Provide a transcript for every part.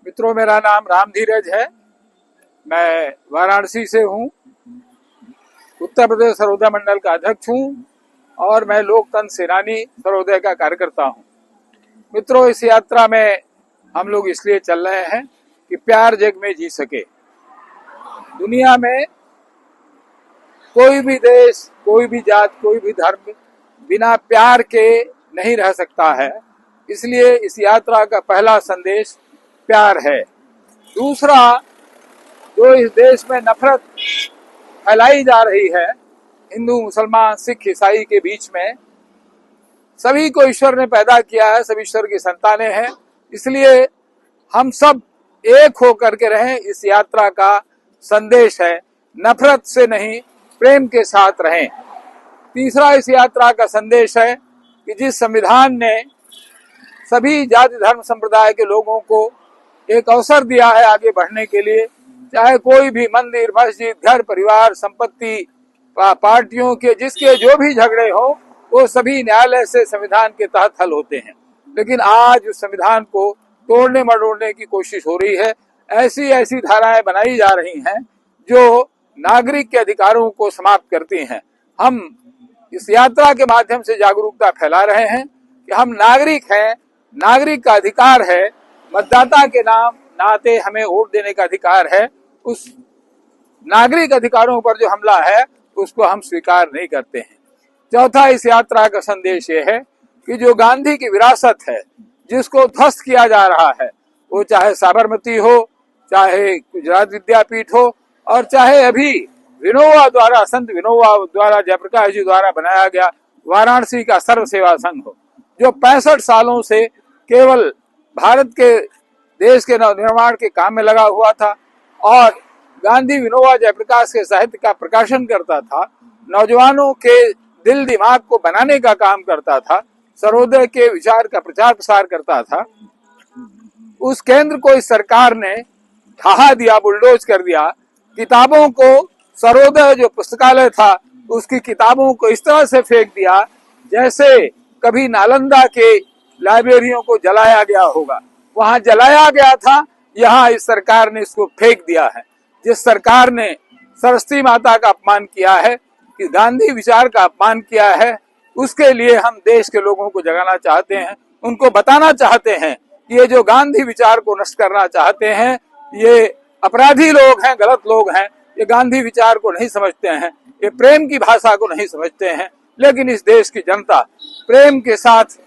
मित्रों, मेरा नाम राम धीरज है। मैं वाराणसी से हूँ, उत्तर प्रदेश सर्वोदय मंडल का अध्यक्ष हूँ और मैं लोकतंत्र सेनानी सर्वोदय का कार्यकर्ता हूँ। मित्रों, इस यात्रा में हम लोग इसलिए चल रहे हैं कि प्यार जग में जी सके। दुनिया में कोई भी देश, कोई भी जात, कोई भी धर्म बिना प्यार के नहीं रह सकता है। इसलिए इस यात्रा का पहला संदेश प्यार है। दूसरा, जो इस देश में नफरत फैलाई जा रही है हिंदू, मुसलमान, सिख, ईसाई के बीच में, सभी को ईश्वर ने पैदा किया है, सब ईश्वर की संतानें हैं। इसलिए हम सब एक होकर के रहें, इस यात्रा का संदेश है। नफरत से नहीं, प्रेम के साथ रहें। तीसरा, इस यात्रा का संदेश है कि जिस संविधान ने सभी जाति धर्म संप्रदाय के लोगों को एक अवसर दिया है आगे बढ़ने के लिए, चाहे कोई भी मंदिर, मस्जिद, घर, परिवार, संपत्ति, पार्टियों के जिसके जो भी झगड़े हो, वो सभी न्यायालय से संविधान के तहत हल होते हैं। लेकिन आज उस संविधान को तोड़ने मरोड़ने की कोशिश हो रही है। ऐसी ऐसी धाराएं बनाई जा रही हैं जो नागरिक के अधिकारों को समाप्त करती हैं। हम इस यात्रा के माध्यम से जागरूकता फैला रहे हैं कि हम नागरिक हैं, नागरिक का अधिकार है, मतदाता के नाम नाते हमें वोट देने का अधिकार है। उस नागरिक अधिकारों पर जो हमला है उसको हम स्वीकार नहीं करते हैं। चौथा, इस यात्रा का संदेश ये है कि जो गांधी की विरासत है, जिसको ध्वस्त किया जा रहा है, वो चाहे साबरमती हो, चाहे गुजरात विद्यापीठ हो, और चाहे अभी विनोबा द्वारा, संत विनोबा द्वारा, जयप्रकाश जी द्वारा बनाया गया वाराणसी का सर्व सेवा संघ हो, जो 65 सालों से केवल भारत के देश के निर्माण के काम में लगा हुआ था और गांधी, विनोबा, जयप्रकाश के साहित्य का प्रकाशन करता था, नौजवानों के दिल दिमाग को बनाने का काम करता था, सर्वोदय के विचार का प्रचार प्रसार करता था। उस केंद्र को इस सरकार ने ढहा दिया, बुलडोज कर दिया। किताबों को, सर्वोदय जो पुस्तकालय था, उसकी किताबों को इस तरह से फेंक दिया जैसे कभी नालंदा के लाइब्रेरियों को जलाया गया होगा। वहां जलाया गया था, यहाँ इस सरकार ने इसको फेंक दिया है। जिस सरकार ने सरस्वती माता का अपमान किया है, कि गांधी विचार का अपमान किया है, उसके लिए हम देश के लोगों को जगाना चाहते हैं, उनको बताना चाहते हैं कि ये जो गांधी विचार को नष्ट करना चाहते हैं, ये अपराधी लोग हैं, गलत लोग हैं। ये गांधी विचार को नहीं समझते हैं, ये प्रेम की भाषा को नहीं समझते हैं। लेकिन इस देश की जनता प्रेम के साथ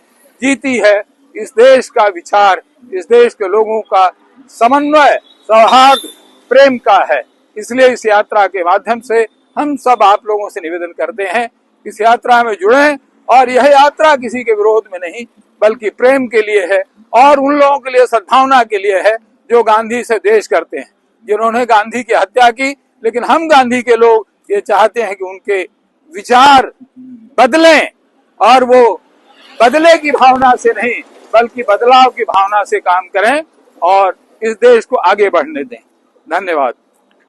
जीती है। इस देश का विचार, इस देश के लोगों का समन्वय, सौहार्द, प्रेम का है। इसलिए इस यात्रा के माध्यम से हम सब आप लोगों से निवेदन करते हैं, इस यात्रा में जुड़ें। और यह यात्रा किसी के विरोध में नहीं, बल्कि प्रेम के लिए है और उन लोगों के लिए, सद्भावना के लिए है जो गांधी से द्वेष करते हैं, जिन्होंने गांधी की हत्या की। लेकिन हम गांधी के लोग ये चाहते हैं कि उनके विचार बदलें, और वो बदले की भावना से नहीं, बल्कि बदलाव की भावना से काम करें और इस देश को आगे बढ़ने दें। धन्यवाद।